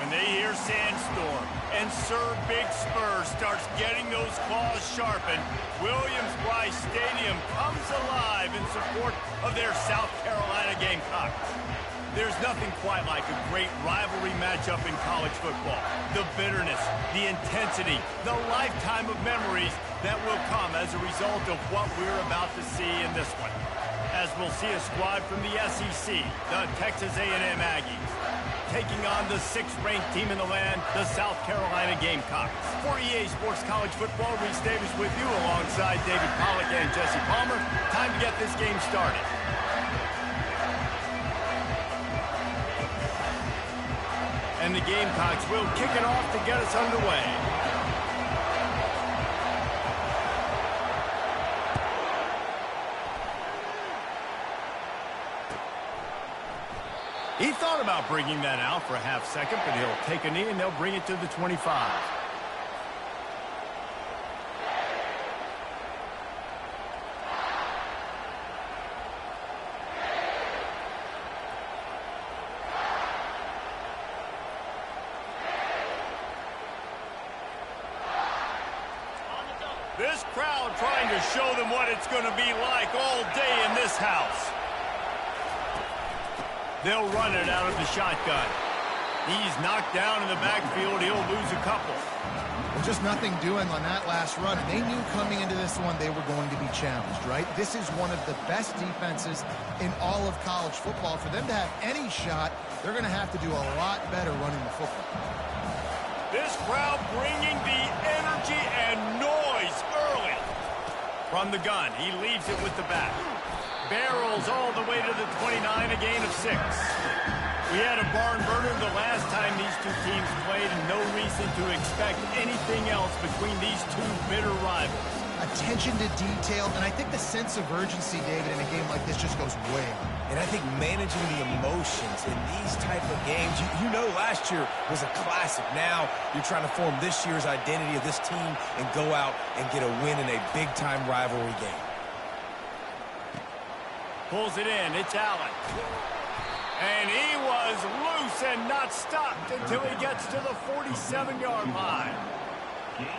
when they hear Sandstorm and Sir Big Spur starts getting those claws sharpened, Williams-Brice Stadium comes alive in support of their South Carolina Gamecocks. There's nothing quite like a great rivalry matchup in college football. The bitterness, the intensity, the lifetime of memories that will come as a result of what we're about to see in this one. As we'll see a squad from the SEC, the Texas A&M Aggies, taking on the 6th-ranked team in the land, the South Carolina Gamecocks. For EA Sports College Football, Reese Davis with you alongside David Pollack and Jesse Palmer. Time to get this game started. And the Gamecocks will kick it off to get us underway. He thought about bringing that out for a half second, but he'll take a knee and they'll bring it to the 25. This crowd trying to show them what it's going to be like all day in this house. They'll run it out of the shotgun. He's knocked down in the backfield. He'll lose a couple. Well, just nothing doing on that last run. And they knew coming into this one they were going to be challenged, right? This is one of the best defenses in all of college football. For them to have any shot, they're going to have to do a lot better running the football. This crowd bringing the energy and noise early. From the gun, he leaves it with the back. Barrels all the way to the 29, a gain of 6. We had a barn burner the last time these two teams played, and no reason to expect anything else between these two bitter rivals. Attention to detail, and I think the sense of urgency, David, in a game like this just goes way up. And I think managing the emotions in these type of games, you know last year was a classic. Now you're trying to form this year's identity of this team and go out and get a win in a big-time rivalry game. Pulls it in. It's Allen. And he was loose and not stopped until he gets to the 47-yard line.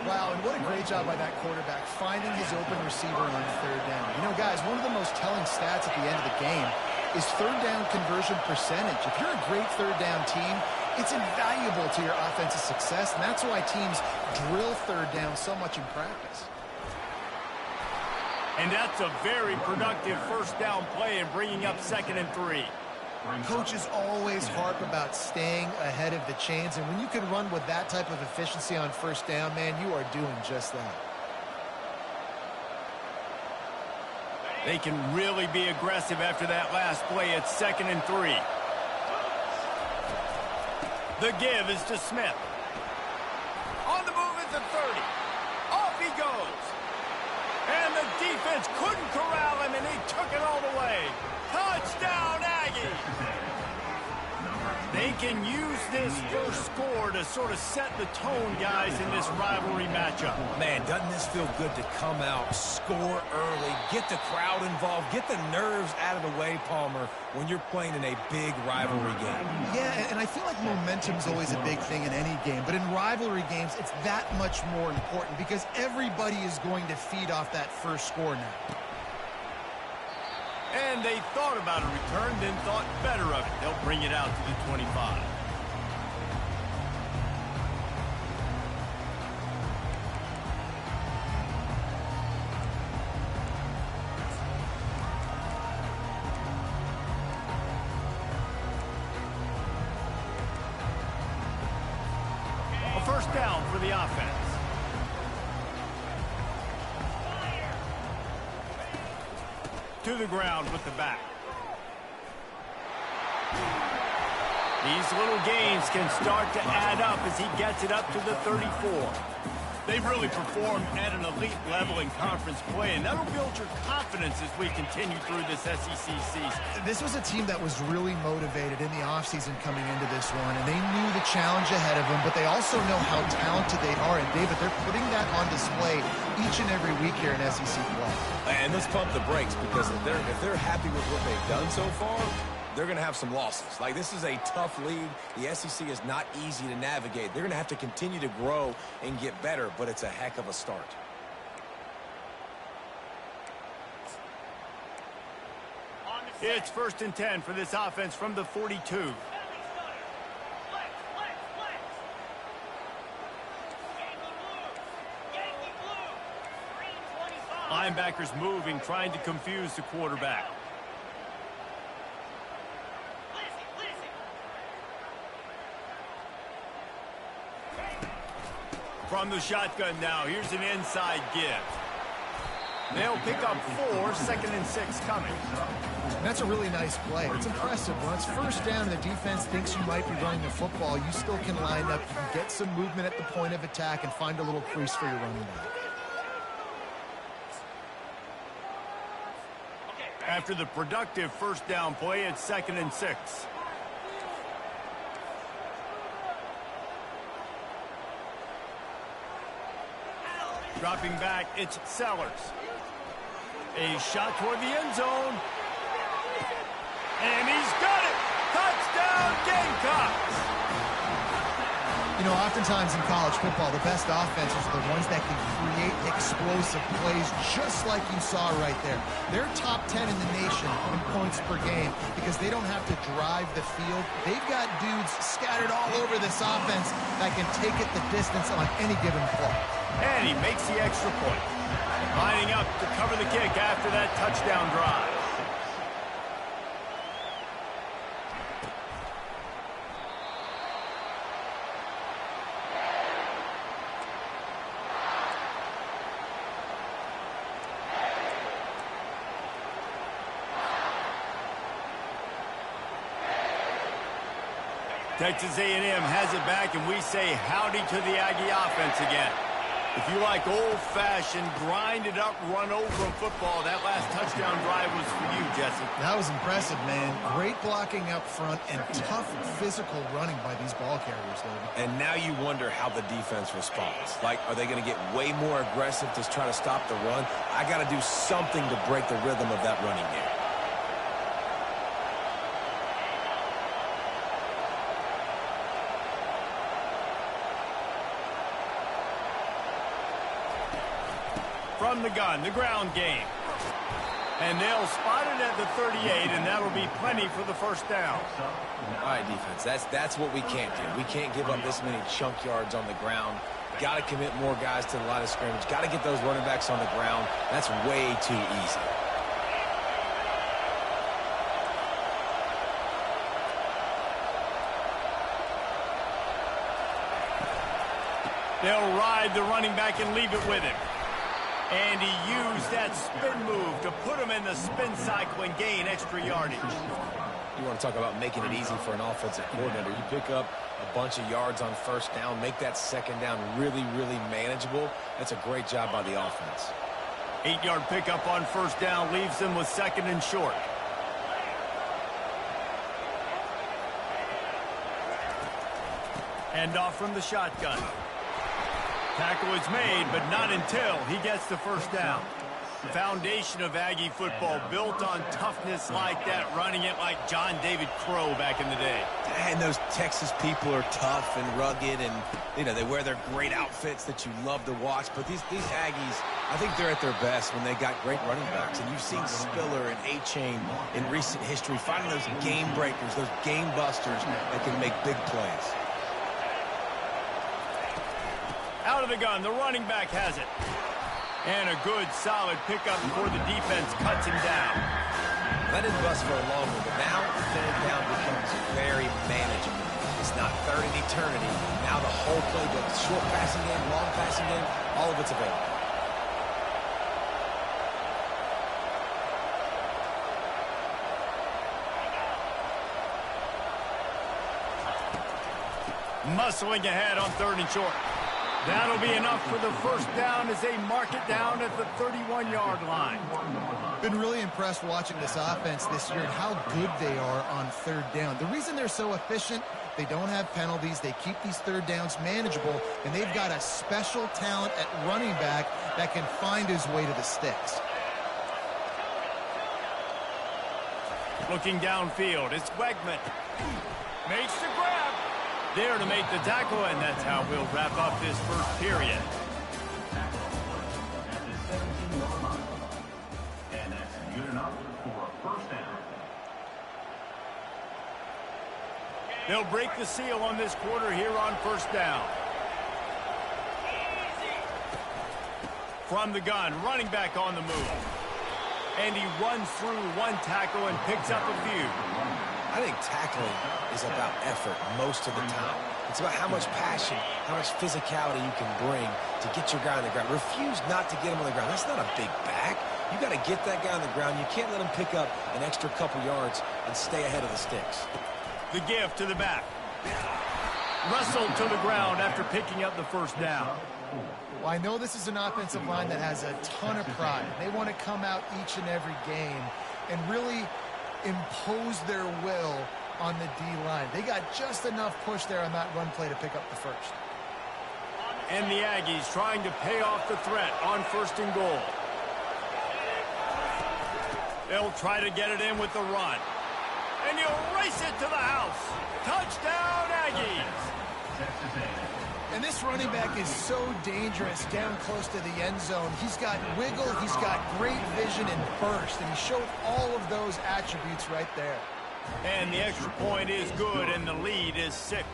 Wow, and what a great job by that quarterback, finding his open receiver on 3rd down. You know, guys, one of the most telling stats at the end of the game is 3rd down conversion percentage. If you're a great 3rd down team, it's invaluable to your offensive success, and that's why teams drill 3rd down so much in practice. And that's a very productive 1st down play and bringing up 2nd and 3. Coaches always harp about staying ahead of the chains, and when you can run with that type of efficiency on 1st down, man, you are doing just that. They can really be aggressive after that last play. It's 2nd and 3. The give is to Smith. On the move at the 30. Off he goes. And the defense couldn't corral him, and he took it all the way. Touchdown, Aggies! They can use this first score to sort of set the tone, guys, in this rivalry matchup. Man, doesn't this feel good to come out, score early, get the crowd involved, get the nerves out of the way, Palmer, when you're playing in a big rivalry game. Yeah, and I feel like momentum's always a big thing in any game, but in rivalry games, it's that much more important because everybody is going to feed off that first score now. And they thought about a return, then thought better of it. They'll bring it out to the 25. A 1st down for the offense. To the ground with the back. These little gains can start to add up as he gets it up to the 34. They've really performed at an elite level in conference play, and that'll build your confidence as we continue through this SEC season. This was a team that was really motivated in the offseason coming into this one, and they knew the challenge ahead of them, but they also know how talented they are. And, David, they're putting that on display each and every week here in SEC play. And let's pump the brakes, because if they're happy with what they've done so far, they're going to have some losses. Like, this is a tough league. The SEC is not easy to navigate. They're going to have to continue to grow and get better, but it's a heck of a start. It's 1st and 10 for this offense from the 42. Linebackers moving, trying to confuse the quarterback. From the shotgun now, here's an inside give. They'll pick up 4, 2nd and 6 coming. That's a really nice play. It's impressive. When it's 1st down and the defense thinks you might be running the football, you still can line up, you can get some movement at the point of attack and find a little crease for your running back. After the productive 1st down play, it's 2nd and 6. Dropping back, it's Sellers. A shot toward the end zone. And he's got it! Touchdown, Gamecocks! You know, oftentimes in college football, the best offenses are the ones that can create explosive plays, just like you saw right there. They're top 10 in the nation in points per game because they don't have to drive the field. They've got dudes scattered all over this offense that can take it the distance on any given play. And he makes the extra point. Lining up to cover the kick after that touchdown drive. Texas A&M has it back, and we say howdy to the Aggie offense again. If you like old-fashioned, grinded-up, run-over football, that last touchdown drive was for you, Jesse. That was impressive, man. Great blocking up front and tough physical running by these ball carriers, though. And now you wonder how the defense responds. Like, are they going to get way more aggressive to try to stop the run? I got to do something to break the rhythm of that running game. From the gun, the ground game. And they'll spot it at the 38, and that'll be plenty for the 1st down. All right, defense, that's what we can't do. We can't give up this many chunk yards on the ground. Got to commit more guys to the line of scrimmage. Got to get those running backs on the ground. That's way too easy. They'll ride the running back and leave it with him. And he used that spin move to put him in the spin cycle and gain extra yardage. You want to talk about making it easy for an offensive coordinator. You pick up a bunch of yards on 1st down, make that 2nd down really, really manageable. That's a great job by the offense. 8-yard pickup on 1st down leaves them with 2nd and short. Hand off from the shotgun. Tackle is made, but not until he gets the 1st down. The foundation of Aggie football built on toughness like that, running it like John David Crow back in the day. And those Texas people are tough and rugged, and, you know, they wear their great outfits that you love to watch. But these Aggies, I think they're at their best when they got great running backs. And you've seen Spiller and A-Chain in recent history, finding those game breakers, those game busters that can make big plays. Out of the gun, the running back has it. And a good, solid pickup before the defense cuts him down. That didn't bust for a long one, but now 3rd down becomes very manageable. It's not 3rd and eternity. Now the whole playbook, short passing game, long passing game, all of it's available. Muscling ahead on 3rd and short. That'll be enough for the 1st down as they mark it down at the 31-yard line. Been really impressed watching this offense this year and how good they are on 3rd down. The reason they're so efficient, they don't have penalties. They keep these 3rd downs manageable, and they've got a special talent at running back that can find his way to the sticks. Looking downfield, it's Wegman. Makes the grab. There to make the tackle, and that's how we'll wrap up this first period. And that's good enough for a first down. They'll break the seal on this quarter here on first down. From the gun, running back on the move. And he runs through one tackle and picks up a few. I think tackling is about effort most of the time. It's about how much passion, how much physicality you can bring to get your guy on the ground. Refuse not to get him on the ground. That's not a big back. You got to get that guy on the ground. You can't let him pick up an extra couple yards and stay ahead of the sticks. The give to the back. Wrestled to the ground after picking up the first down. Well, I know this is an offensive line that has a ton of pride. They want to come out each and every game and really impose their will on the D-line. They got just enough push there on that run play to pick up the first. And the Aggies trying to pay off the threat on first and goal. They'll try to get it in with the run. And he'll race it to the house. Touchdown, Aggies. And this running back is so dangerous down close to the end zone. He's got wiggle, he's got great vision and burst, and he showed all of those attributes right there. And the extra point is good, and the lead is 6.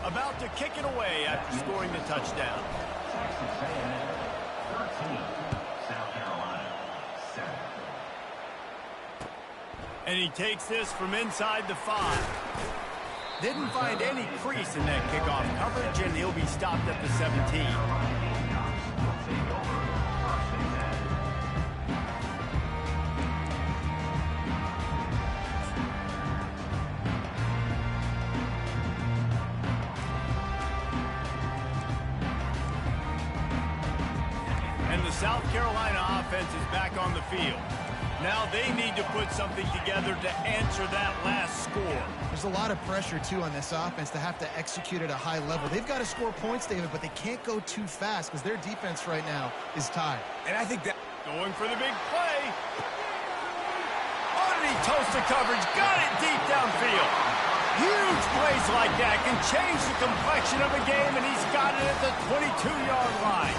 About to kick it away after scoring the touchdown. And he takes this from inside the 5. Didn't find any crease in that kickoff coverage, and he'll be stopped at the 17. And the South Carolina offense is back on the field. Now they need to put something together to answer that last score. There's a lot of pressure, too, on this offense to have to execute at a high level. They've got to score points, David, but they can't go too fast because their defense right now is tied. And I think that... Going for the big play. Underneath toasted coverage, got it deep downfield. Huge plays like that can change the complexion of a game, and he's got it at the 22-yard line.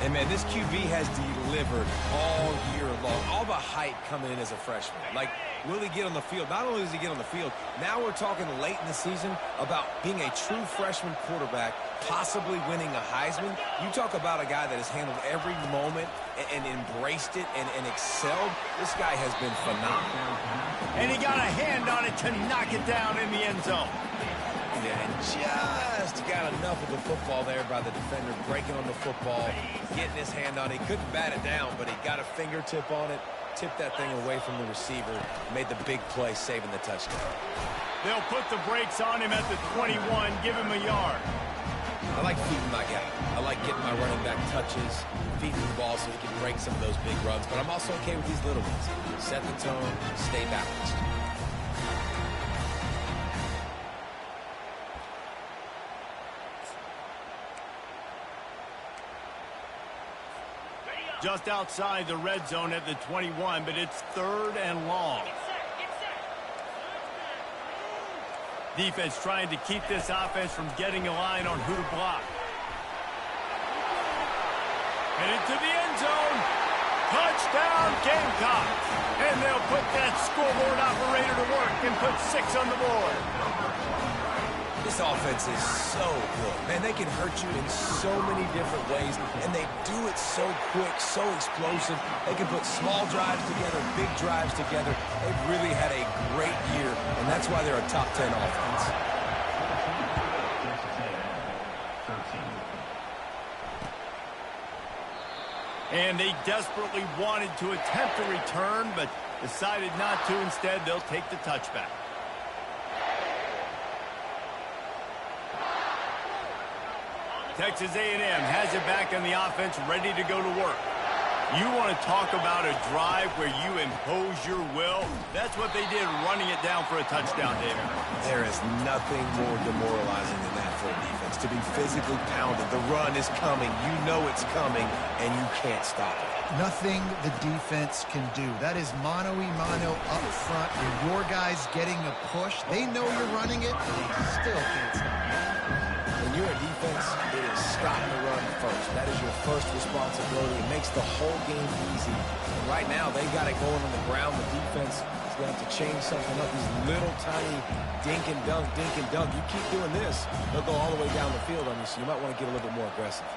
And, man, this QB has delivered all year long. All the hype coming in as a freshman. Like, will he get on the field? Not only does he get on the field, now we're talking late in the season about being a true freshman quarterback, possibly winning a Heisman. You talk about a guy that has handled every moment and embraced it and excelled. This guy has been phenomenal. And he got a hand on it to knock it down in the end zone. Yeah, and just got enough of the football there by the defender, breaking on the football, getting his hand on it. He couldn't bat it down, but he got a fingertip on it, tipped that thing away from the receiver, made the big play, saving the touchdown. They'll put the brakes on him at the 21, give him a yard. I like feeding my guy. I like getting my running back touches, feeding the ball so he can break some of those big runs, but I'm also okay with these little ones. Set the tone, stay balanced. Just outside the red zone at the 21, but it's 3rd and long. Defense trying to keep this offense from getting a line on who to block. Headed to the end zone. Touchdown, Gamecocks. And they'll put that scoreboard operator to work and put 6 on the board. This offense is so good. Man, they can hurt you in so many different ways, and they do it so quick, so explosive. They can put small drives together, big drives together. They've really had a great year, and that's why they're a top 10 offense. And they desperately wanted to attempt a return, but decided not to. Instead, they'll take the touchback. Texas A&M has it back on the offense, ready to go to work. You want to talk about a drive where you impose your will? That's what they did running it down for a touchdown, David. There is nothing more demoralizing than that for a defense, to be physically pounded. The run is coming. You know it's coming, and you can't stop it. Nothing the defense can do. That is mano-a-mano up front. When your guy's getting a push, they know you're running it, and they still can't stop it. When you're a defense, it is stop the run first. That is your first responsibility. It makes the whole game easy. And right now, they got it going on the ground. The defense is going to have to change something up. These little tiny dink and dunk, dink and dunk. You keep doing this, they'll go all the way down the field on you, so you might want to get a little bit more aggressive.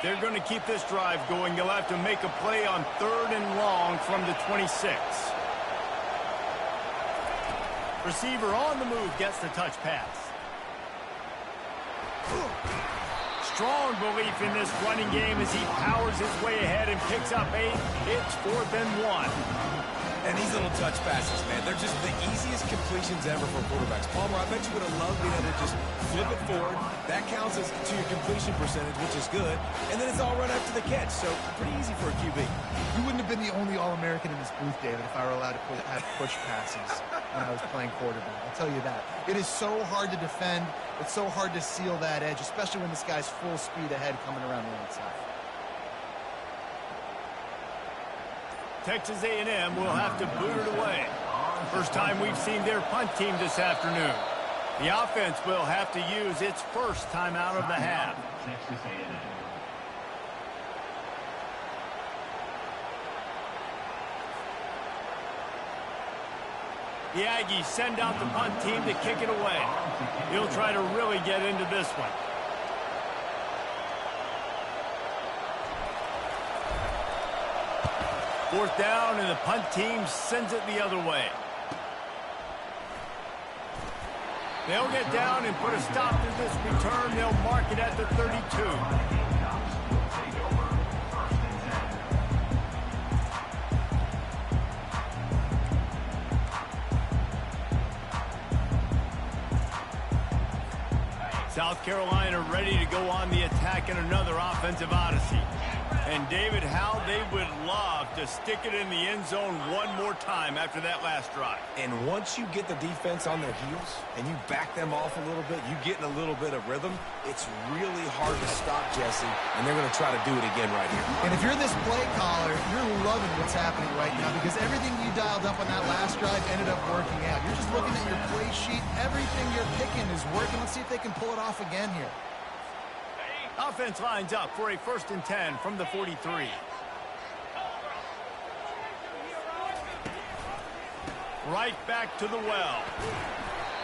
They're going to keep this drive going. They'll have to make a play on 3rd and long from the 26. Receiver on the move gets the touch pass. Strong belief in this running game as he powers his way ahead and picks up 8. It's 4th and 1. And these little touch passes, man, they're just the easiest completions ever for quarterbacks. Palmer, I bet you would have loved being able to just flip it forward. That counts as to your completion percentage, which is good. And then it's all run after the catch, so pretty easy for a QB. You wouldn't have been the only All-American in this booth, David, if I were allowed to have push passes when I was playing quarterback. I'll tell you that. It is so hard to defend. It's so hard to seal that edge, especially when this guy's full speed ahead coming around the outside. Texas A&M will have to boot it away. First time we've seen their punt team this afternoon. The offense will have to use its first timeout of the half. Texas A&M. The Aggies send out the punt team to kick it away. He'll try to really get into this one. Fourth down, and the punt team sends it the other way. They'll get down and put a stop to this return. They'll mark it at the 32. South Carolina ready to go on the attack in another offensive odyssey. And David, how they would love to stick it in the end zone one more time after that last drive. And once you get the defense on their heels and you back them off a little bit, you get in a little bit of rhythm, it's really hard to stop, Jesse, and they're going to try to do it again right here. And if you're this play caller, you're loving what's happening right now because everything you dialed up on that last drive ended up working out. You're just looking at your play sheet. Everything you're picking is working. Let's see if they can pull it off again here. Offense lines up for a 1st and 10 from the 43. Right back to the well.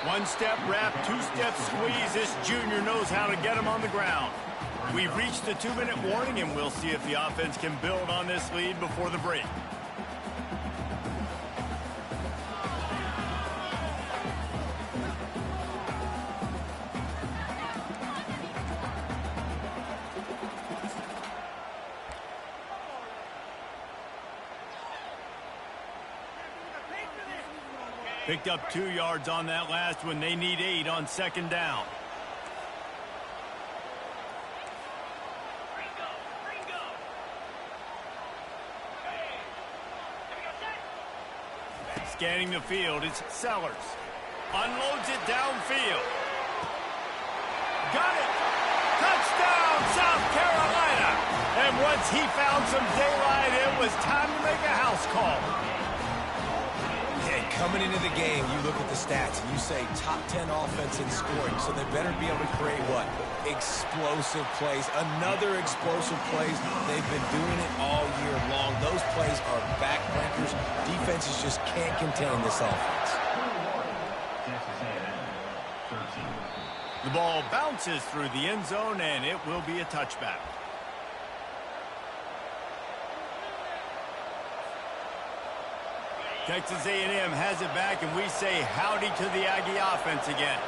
One-step wrap, two-step squeeze. This junior knows how to get him on the ground. We've reached the 2-minute warning, and we'll see if the offense can build on this lead before the break. Picked up 2 yards on that last one. They need 8 on 2nd down. Scanning the field, it's Sellers. Unloads it downfield. Got it! Touchdown, South Carolina! And once he found some daylight, it was time to make a house call. Coming into the game, you look at the stats and you say top 10 offense in scoring, so they better be able to create what? Explosive plays. Another explosive plays. They've been doing it all year long. Those plays are backbreakers. Defenses just can't contain this offense. The ball bounces through the end zone, and it will be a touchback. Texas A&M has it back, and we say howdy to the Aggie offense again.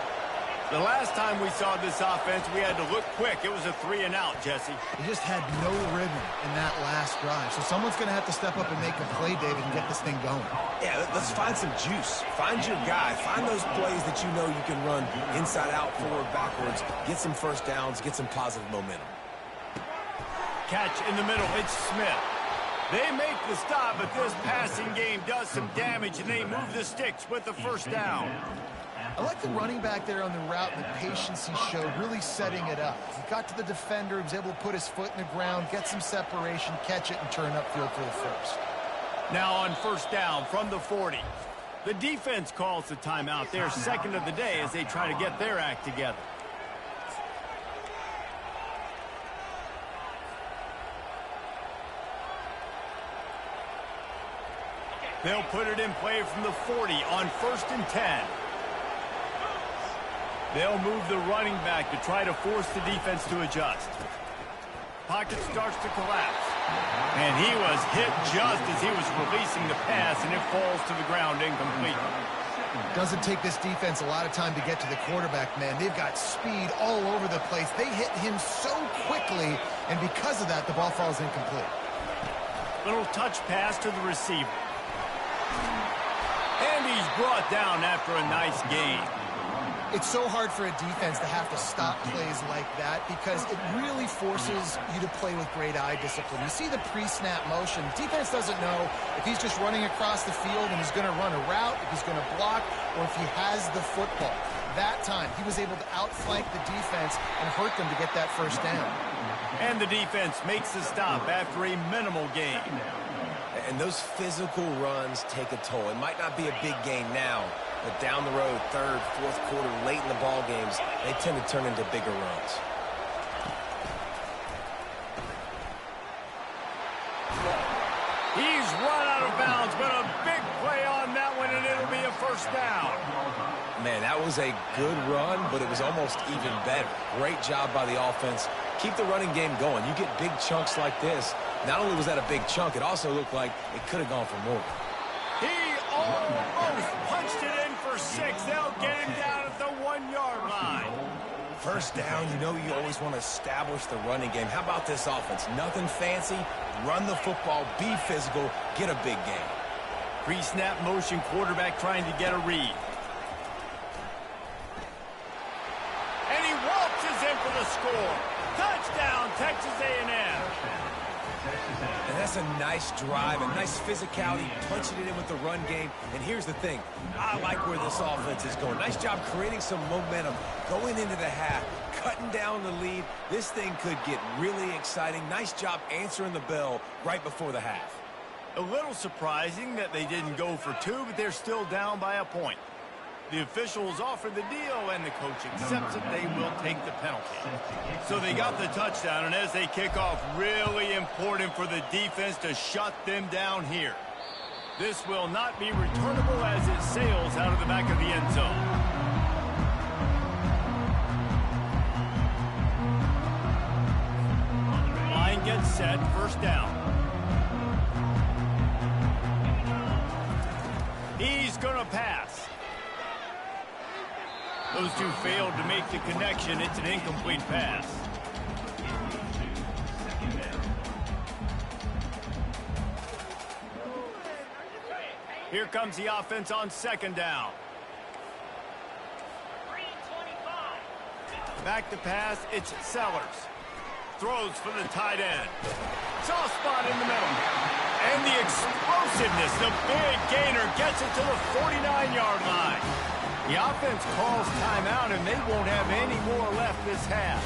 The last time we saw this offense, we had to look quick. It was a 3-and-out, Jesse. They just had no rhythm in that last drive. So someone's going to have to step up and make a play, David, and get this thing going. Yeah, let's find some juice. Find your guy. Find those plays that you know you can run inside out, forward, backwards. Get some first downs. Get some positive momentum. Catch in the middle. It's Smith. They make the stop, but this passing game does some damage, and they move the sticks with the first down. I like the running back there on the route and the patience he showed, really setting it up. He got to the defender, he was able to put his foot in the ground, get some separation, catch it, and turn upfield for the first. Now on first down from the 40. The defense calls the timeout, their second of the day, as they try to get their act together. They'll put it in play from the 40 on 1st and 10. They'll move the running back to try to force the defense to adjust. Pocket starts to collapse. And he was hit just as he was releasing the pass, and it falls to the ground incomplete. Doesn't take this defense a lot of time to get to the quarterback, man. They've got speed all over the place. They hit him so quickly, and because of that, the ball falls incomplete. Little touch pass to the receiver. And he's brought down after a nice gain. It's so hard for a defense to have to stop plays like that because it really forces you to play with great eye discipline. You see the pre-snap motion. Defense doesn't know if he's just running across the field and he's going to run a route, if he's going to block, or if he has the football. That time, he was able to outflank the defense and hurt them to get that first down. And the defense makes the stop after a minimal gain. And those physical runs take a toll. It might not be a big gain now, but down the road, third, fourth quarter, late in the ball games, they tend to turn into bigger runs. He's run out of bounds, but a big play on that one, and it'll be a first down. Man, that was a good run, but it was almost even better. Great job by the offense. Keep the running game going. You get big chunks like this. Not only was that a big chunk, it also looked like it could have gone for more. He almost punched it in for 6. They'll get him down at the 1-yard line. First down, you know you always want to establish the running game. How about this offense? Nothing fancy. Run the football, be physical, get a big gain. Pre-snap motion, quarterback trying to get a read. And he waltzes in for the score. Touchdown, Texas A&M. And that's a nice drive, a nice physicality, punching it in with the run game. And here's the thing. I like where this offense is going. Nice job creating some momentum, going into the half, cutting down the lead. This thing could get really exciting. Nice job answering the bell right before the half. A little surprising that they didn't go for 2, but they're still down by a point. The officials offer the deal, and the coach accepts it. They will take the penalty. So they got the touchdown, and as they kick off, really important for the defense to shut them down here. This will not be returnable as it sails out of the back of the end zone. Line gets set, first down. He's going to pass. Those two failed to make the connection. It's an incomplete pass. Here comes the offense on second down. Back to pass, it's Sellers. Throws for the tight end. Soft spot in the middle. And the explosiveness, the big gainer gets it to the 49-yard line. The offense calls timeout, and they won't have any more left this half.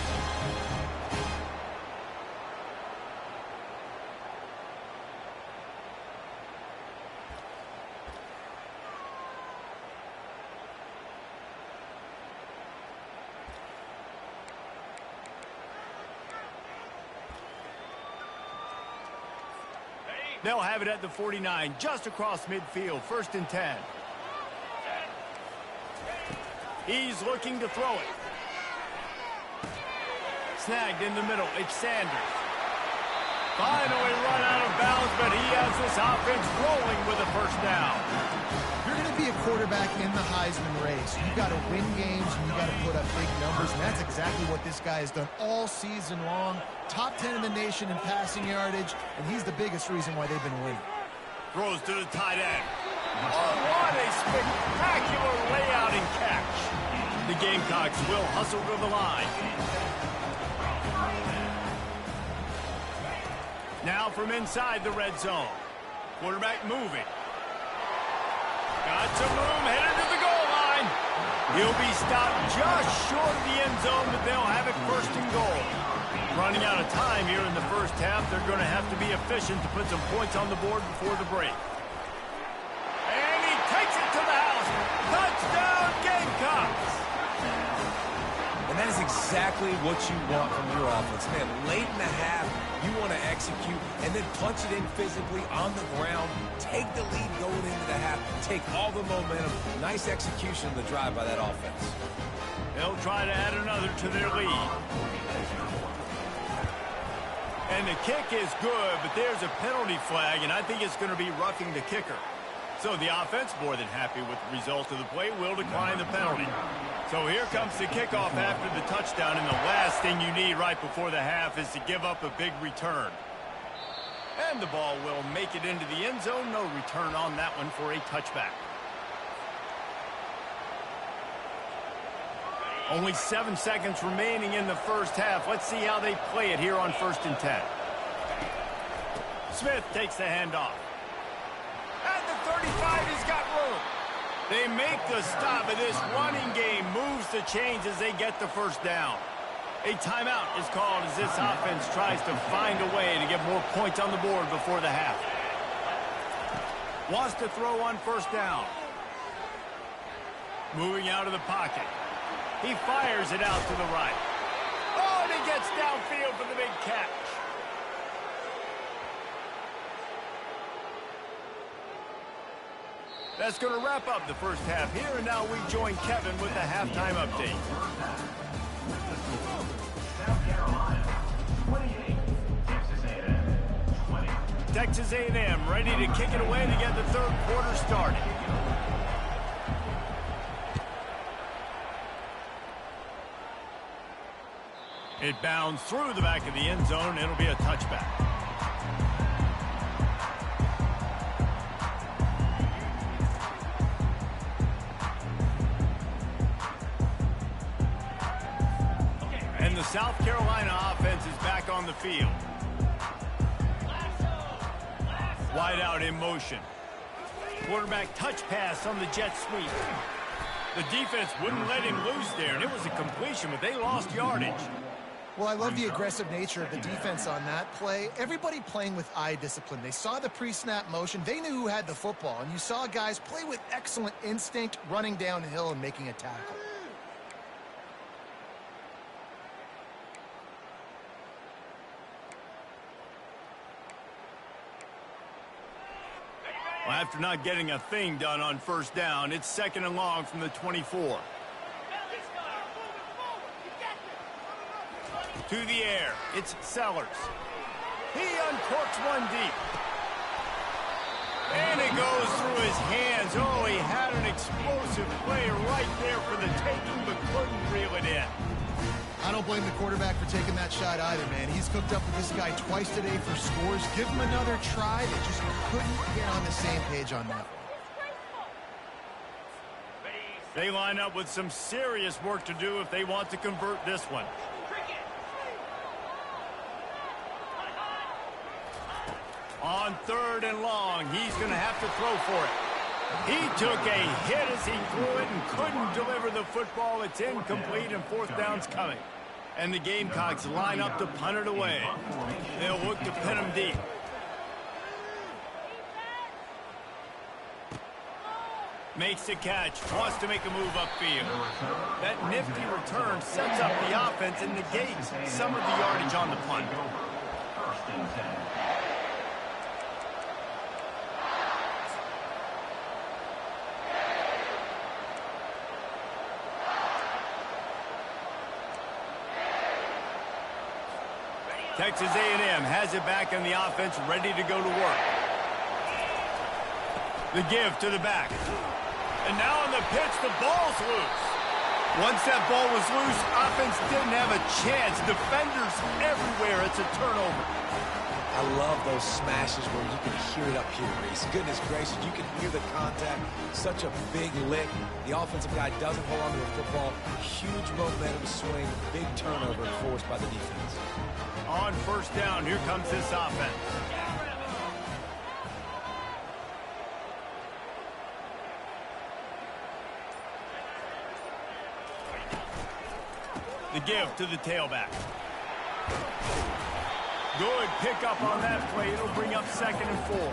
They'll have it at the 49, just across midfield, 1st and 10. He's looking to throw it. Snagged in the middle. It's Sanders. Finally run out of bounds, but he has this offense rolling with a first down. If you're going to be a quarterback in the Heisman race, you've got to win games and you've got to put up big numbers, and that's exactly what this guy has done all season long. Top 10 in the nation in passing yardage, and he's the biggest reason why they've been winning. Throws to the tight end. Oh, what a spectacular layout and catch. The Gamecocks will hustle to the line. Now from inside the red zone. Quarterback moving. Got some room, headed to the goal line. He'll be stopped just short of the end zone, but they'll have it first and goal. Running out of time here in the first half, they're going to have to be efficient to put some points on the board before the break. And he takes it to the house. Touchdown, Gamecocks! And that is exactly what you want from your offense. Man, late in the half, you want to execute and then punch it in physically on the ground, take the lead going into the half, take all the momentum. Nice execution of the drive by that offense. They'll try to add another to their lead. And the kick is good, but there's a penalty flag, and I think it's going to be roughing the kicker. So the offense, more than happy with the result of the play, will decline the penalty. So here comes the kickoff after the touchdown, and the last thing you need right before the half is to give up a big return. And the ball will make it into the end zone. No return on that one for a touchback. Only 7 seconds remaining in the first half. Let's see how they play it here on 1st and 10. Smith takes the handoff. At the 35, he's got room. They make the stop, and this running game moves the chains as they get the first down. A timeout is called as this offense tries to find a way to get more points on the board before the half. Wants to throw on 1st down. Moving out of the pocket. He fires it out to the right. Oh, and he gets downfield for the big catch. That's going to wrap up the first half here, and now we join Kevin with the halftime update. South Carolina, 28. Texas A&M, 20. Texas A&M ready to kick it away to get the third quarter started. It bounds through the back of the end zone. It'll be a touchback. And the South Carolina offense is back on the field. Wide out in motion. Quarterback touch pass on the jet sweep. The defense wouldn't let him loose there, and it was a completion, but they lost yardage. Well, I love the aggressive nature of the defense on that play. Everybody playing with eye discipline. They saw the pre-snap motion. They knew who had the football, and you saw guys play with excellent instinct, running downhill and making a tackle. Well, after not getting a thing done on 1st down, it's 2nd and long from the 24. To the air, it's Sellers. He uncorks one deep. And it goes through his hands. Oh, he had an explosive play right there for the taking, but couldn't reel it in. I don't blame the quarterback for taking that shot either, man. He's cooked up with this guy twice today for scores. Give him another try. They just couldn't get on the same page on that one. They line up with some serious work to do if they want to convert this one. On 3rd and long, he's going to have to throw for it. He took a hit as he threw it and couldn't deliver the football. It's incomplete, and 4th down's coming. And the Gamecocks line up to punt it away. They'll look to pin him deep. Makes the catch, wants to make a move upfield. That nifty return sets up the offense and negates some of the yardage on the punt. 1st and 10. Texas A&M has it back on the offense, ready to go to work. The give to the back. And now on the pitch, the ball's loose. Once that ball was loose, offense didn't have a chance. Defenders everywhere. It's a turnover. I love those smashes where you can hear it up here, Reese. Goodness gracious, you can hear the contact. Such a big lick. The offensive guy doesn't hold on to the football. Huge momentum swing. Big turnover forced by the defense. On first down, here comes this offense. The give to the tailback. Good pickup on that play. It'll bring up 2nd and 4.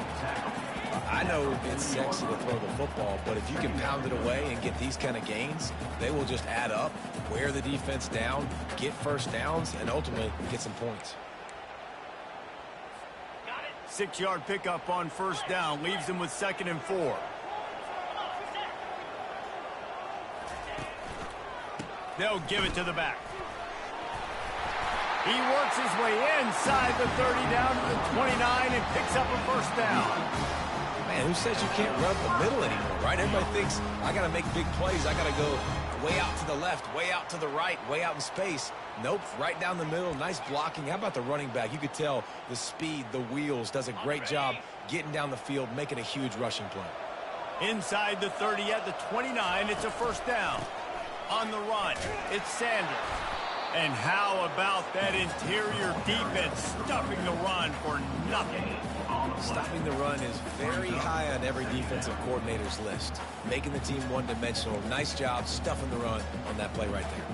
I know it's sexy to throw the football, but if you can pound it away and get these kind of gains, they will just add up, wear the defense down, get first downs, and ultimately get some points. 6-yard pickup on first down. Leaves them with 2nd and 4. They'll give it to the back. He works his way inside the 30 down to the 29 and picks up a first down. Man, who says you can't run the middle anymore, right? Everybody thinks, I got to make big plays. I got to go way out to the left, way out to the right, way out in space. Nope, right down the middle. Nice blocking. How about the running back? You could tell the speed, the wheels, does a great job getting down the field, making a huge rushing play. Inside the 30 at the 29, it's a first down. On the run, it's Sanders. And how about that interior defense stuffing the run for nothing? Stopping the run is very high on every defensive coordinator's list. Making the team one-dimensional. Nice job stuffing the run on that play right there.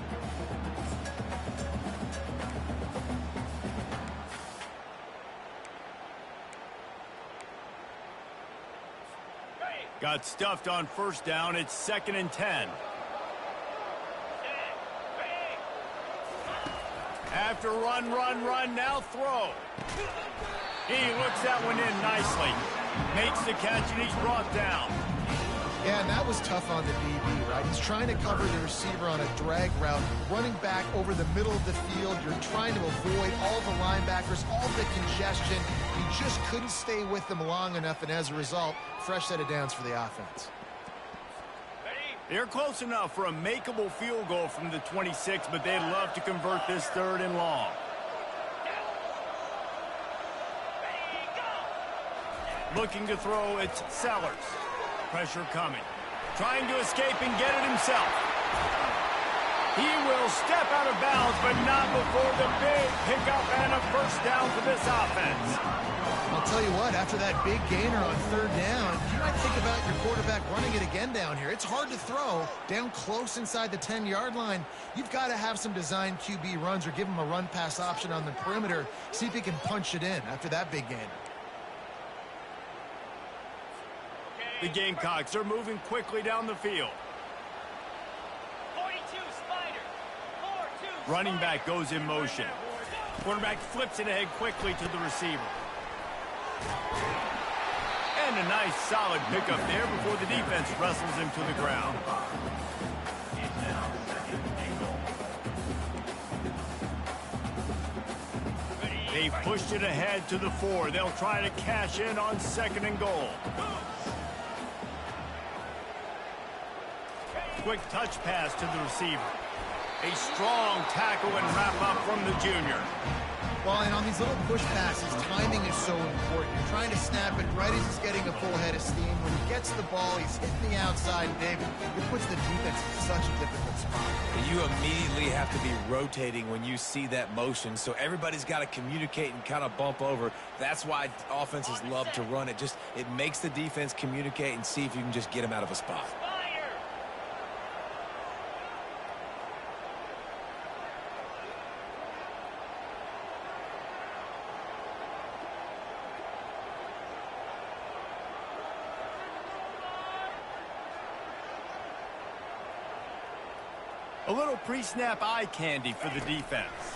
Got stuffed on first down. It's 2nd and 10. After run, now throw. He looks that one in nicely. Makes the catch, and he's brought down. Yeah, and that was tough on the DB, right? He's trying to cover the receiver on a drag route, running back over the middle of the field. You're trying to avoid all the linebackers, all the congestion. You just couldn't stay with them long enough, and as a result, fresh set of downs for the offense. They're close enough for a makeable field goal from the 26, but they'd love to convert this 3rd and long. Looking to throw, it's Sellers. Pressure coming. Trying to escape and get it himself. He will step out of bounds, but not before the big pickup and a first down for this offense. I'll tell you what, after that big gainer on 3rd down, you might think about your quarterback running it again down here. It's hard to throw down close inside the 10-yard line. You've got to have some design QB runs or give him a run-pass option on the perimeter. See if he can punch it in after that big gainer. The Gamecocks are moving quickly down the field. 42 Spider. 4-2. Running back goes in motion. Quarterback flips it ahead quickly to the receiver. And a nice solid pickup there before the defense wrestles him to the ground. They've pushed it ahead to the 4. They'll try to cash in on 2nd and goal. Quick touch pass to the receiver. A strong tackle and wrap up from the junior. Well, and on these little push passes, timing is so important. You're trying to snap it right as he's getting a full head of steam. When he gets the ball, he's hitting the outside, David. It puts the defense in such a difficult spot. And you immediately have to be rotating when you see that motion, so everybody's got to communicate and kind of bump over. That's why offenses love to run it. It makes the defense communicate and see if you can just get them out of a spot. A little pre-snap eye candy for the defense.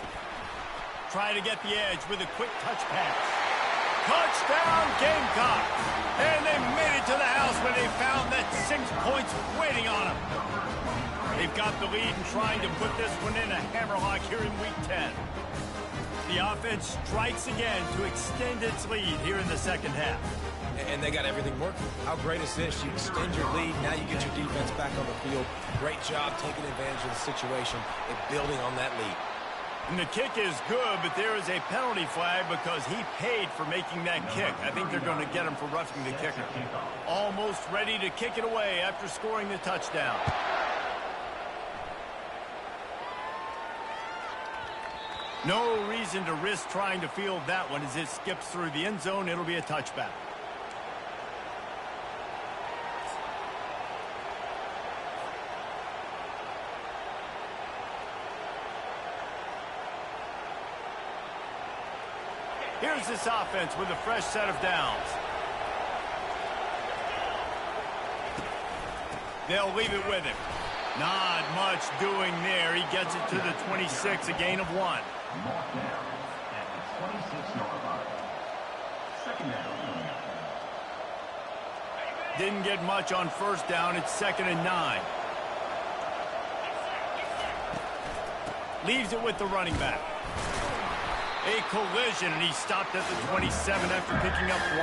Try to get the edge with a quick touch pass. Touchdown, Gamecocks! And they made it to the house when they found that 6 points waiting on them. They've got the lead and trying to put this one in a hammerlock here in Week 10. The offense strikes again to extend its lead here in the second half. And they got everything working. How great is this? You extend your lead, now you get your defense back on the field. Great job taking advantage of the situation and building on that lead. And the kick is good, but there is a penalty flag because he paid for making that kick. I think they're going to get him for roughing the kicker. Almost ready to kick it away after scoring the touchdown. No reason to risk trying to field that one as it skips through the end zone. It'll be a touchback. Here's this offense with a fresh set of downs. They'll leave it with him. Not much doing there. He gets it to the 26, a gain of 1. Mark down at the 26-yard line. Second down. Didn't get much on first down. It's 2nd and 9. Leaves it with the running back. A collision, and he stopped at the 27 after picking up 1.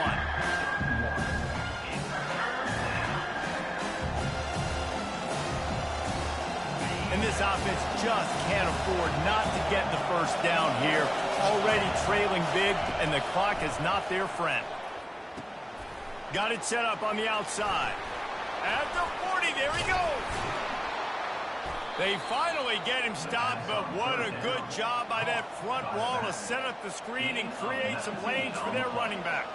And this offense just can't afford not to get the first down here. Already trailing big, and the clock is not their friend. Got it set up on the outside. At the 40, there he goes. They finally get him stopped, but what a good job by that front wall to set up the screen and create some lanes for their running back.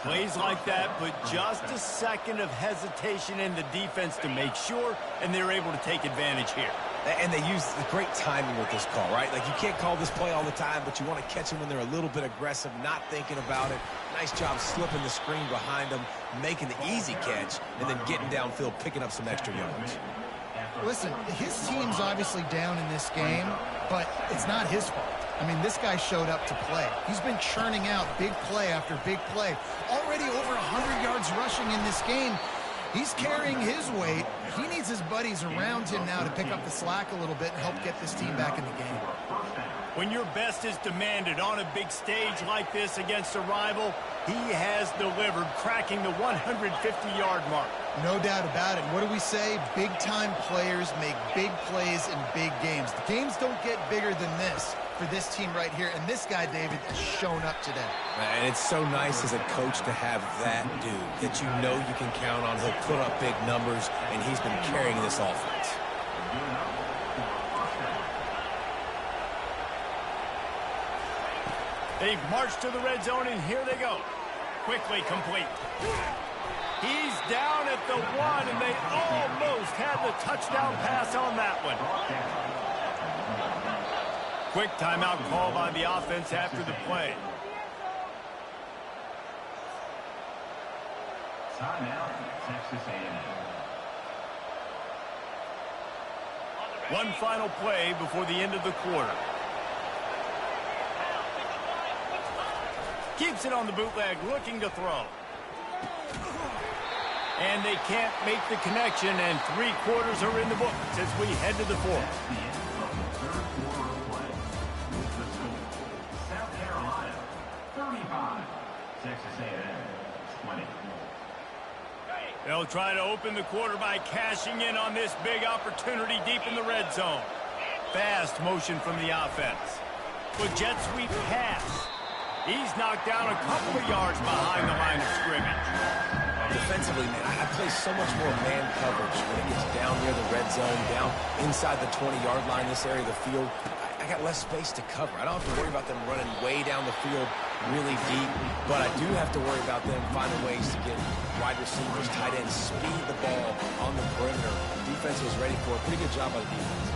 Plays like that, but just a second of hesitation in the defense to make sure, and they're able to take advantage here. And they use the great timing with this call, right? Like, you can't call this play all the time, but you want to catch them when they're a little bit aggressive, not thinking about it. Nice job slipping the screen behind them, making the easy catch, and then getting downfield, picking up some extra yards. Listen, his team's obviously down in this game, but it's not his fault. I mean, this guy showed up to play. He's been churning out big play after big play. Already over 100 yards rushing in this game. He's carrying his weight. He needs his buddies around him now to pick up the slack a little bit and help get this team back in the game. When your best is demanded on a big stage like this against a rival, he has delivered, cracking the 150-yard mark. No doubt about it. What do we say? Big-time players make big plays in big games. The games don't get bigger than this for this team right here, and this guy, David, has shown up today. And it's so nice as a coach to have that dude that you know you can count on. He'll put up big numbers, and he's been carrying this offense. They've marched to the red zone, and here they go. Quickly complete. He's down at the 1, and they almost had the touchdown pass on that one. Quick timeout call by the offense after the play. Timeout, Texas A&M. One final play before the end of the quarter. Keeps it on the bootleg, looking to throw. And they can't make the connection, and 3 quarters are in the books as we head to the 4th. The end of the third quarter of play. With the score, South Carolina 35, Texas A&M 20. They'll try to open the quarter by cashing in on this big opportunity deep in the red zone. Fast motion from the offense. The jet sweep pass. He's knocked down a couple of yards behind the line of scrimmage. Defensively, man, I play so much more man coverage when it gets down near the red zone, down inside the 20-yard line, this area of the field. I got less space to cover. I don't have to worry about them running way down the field really deep, but I do have to worry about them finding ways to get wide receivers, tight ends, speed the ball on the perimeter. Defense was ready for it. Pretty good job by the defense.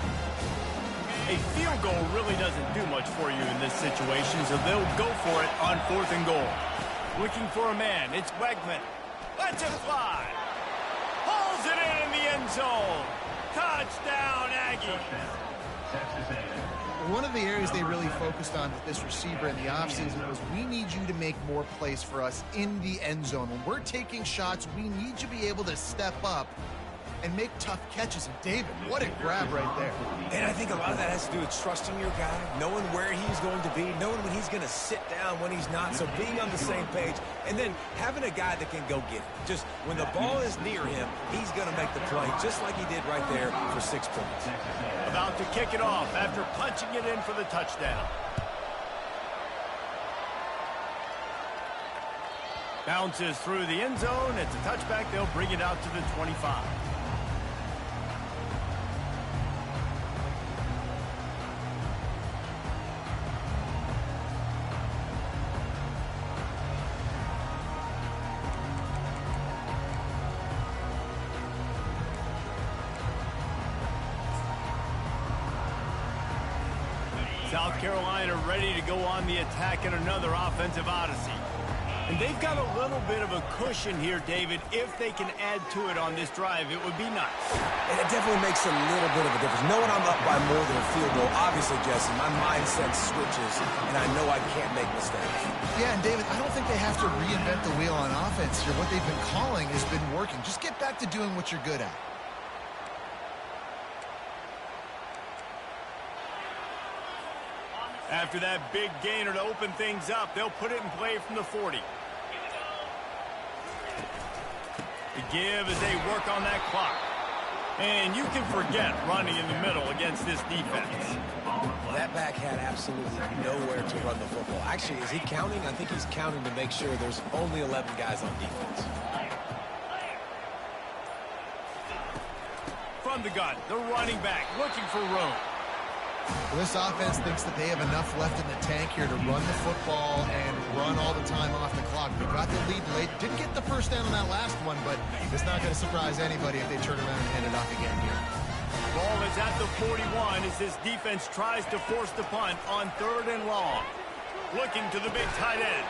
A field goal really doesn't do much for you in this situation, so they'll go for it on 4th and goal. Looking for a man. It's Wegman. Lets it fly. Pulls it in the end zone. Touchdown, Aggie. Texas A&M. One of the areas they really focused on with this receiver in the offseason was we need you to make more plays for us in the end zone. When we're taking shots, we need you to be able to step up and make tough catches. And David, what a grab right there. And I think a lot of that has to do with trusting your guy, knowing where he's going to be, knowing when he's going to sit down, when he's not. So being on the same page, and then having a guy that can go get it. Just when the ball is near him, he's going to make the play, just like he did right there for 6 points. About to kick it off after punching it in for the touchdown. Bounces through the end zone. It's a touchback. They'll bring it out to the 25. South Carolina ready to go on the attack in another offensive odyssey. And they've got a little bit of a cushion here, David. If they can add to it on this drive, it would be nice. And it definitely makes a little bit of a difference. Knowing I'm up by more than a field goal, obviously, Jesse, my mindset switches, and I know I can't make mistakes. Yeah, and David, I don't think they have to reinvent the wheel on offense here. What they've been calling has been working. Just get back to doing what you're good at. After that big gainer to open things up, they'll put it in play from the 40. The give as they work on that clock. And you can forget running in the middle against this defense. That back had absolutely nowhere to run the football. Actually, is he counting? I think he's counting to make sure there's only 11 guys on defense. From the gun, the running back looking for room. Well, this offense thinks that they have enough left in the tank here to run the football and run all the time off the clock. They got the lead late. Didn't get the first down on that last one, but it's not going to surprise anybody if they turn around and hand it off again here. Ball is at the 41 as this defense tries to force the punt on 3rd and long. Looking to the big tight end.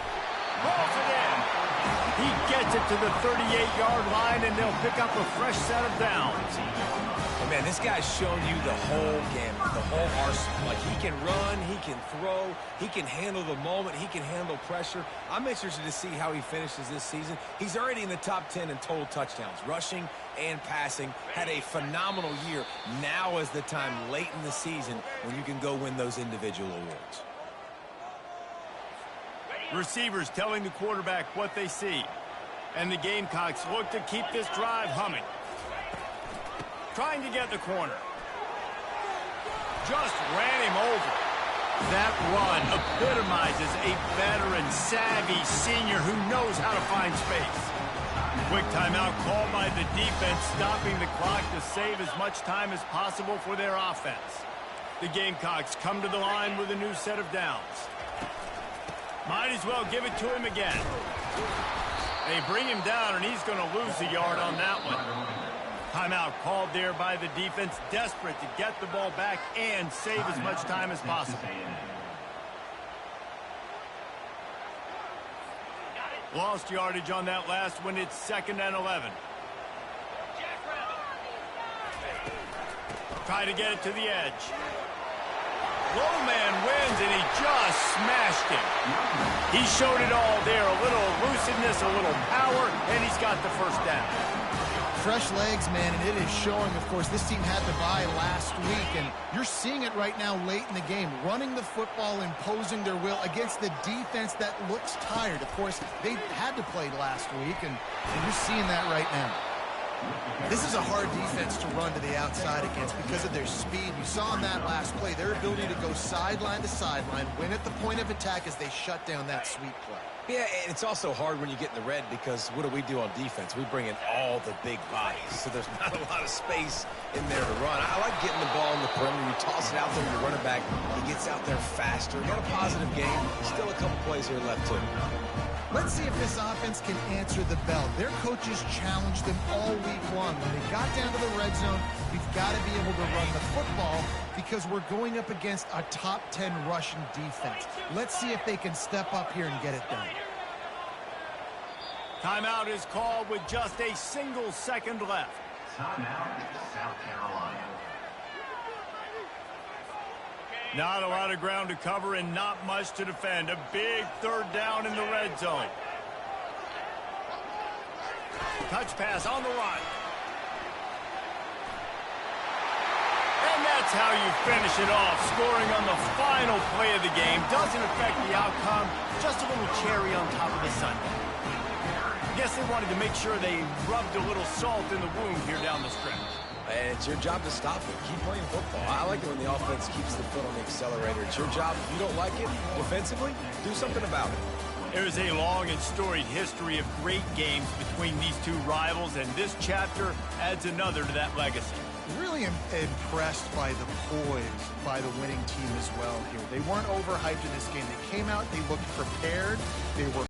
Rolls it in. He gets it to the 38-yard line, and they'll pick up a fresh set of downs. Man, this guy's shown you the whole gamut, the whole arsenal. Like, he can run, he can throw, he can handle the moment, he can handle pressure. I'm interested to see how he finishes this season. He's already in the top 10 in total touchdowns, rushing and passing. Had a phenomenal year. Now is the time late in the season when you can go win those individual awards. Receivers telling the quarterback what they see. And the Gamecocks look to keep this drive humming. Trying to get the corner. Just ran him over. That run epitomizes a veteran, savvy senior who knows how to find space. Quick timeout called by the defense, stopping the clock to save as much time as possible for their offense. The Gamecocks come to the line with a new set of downs. Might as well give it to him again. They bring him down, and he's going to lose a yard on that one. Timeout called there by the defense, desperate to get the ball back and save as much time as possible. Lost yardage on that last one. It's 2nd and 11. Try to get it to the edge. Low man wins, and he just smashed him. He showed it all there. A little elusiveness, a little power, and he's got the first down. Fresh legs, man, and it is showing. Of course, this team had the bye last week, and you're seeing it right now late in the game. Running the football, imposing their will against the defense that looks tired. Of course, they had to play last week, and you're seeing that right now. This is a hard defense to run to the outside against because of their speed. You saw in that last play, their ability to go sideline to sideline, win at the point of attack as they shut down that sweep play. Yeah, and it's also hard when you get in the red because what do on defense? We bring in all the big bodies, so there's not a lot of space in there to run. I like getting the ball in the perimeter. You toss it out there to your running back. He gets out there faster. Got a positive game. Still a couple plays here left, too. Let's see if this offense can answer the bell. Their coaches challenged them all week long. When they got down to the red zone, we've got to be able to run the football because we're going up against a top 10 Russian defense. Let's see if they can step up here and get it done. Timeout is called with just a single second left. Timeout, South Carolina. Not a lot of ground to cover and not much to defend. A big 3rd down in the red zone. Touch pass on the run. how you finish it off. Scoring on the final play of the game doesn't affect the outcome. Just a little cherry on top of the sundae. Guess they wanted to make sure they rubbed a little salt in the wound here down the stretch. And it's your job to stop it. Keep playing football. I like it when the offense keeps the foot on the accelerator. It's your job. If you don't like it defensively, do something about it. There's a long and storied history of great games between these two rivals, and this chapter adds another to that legacy. Really impressed by the poise by the winning team as well here. They weren't overhyped in this game. They came out, they looked prepared, they were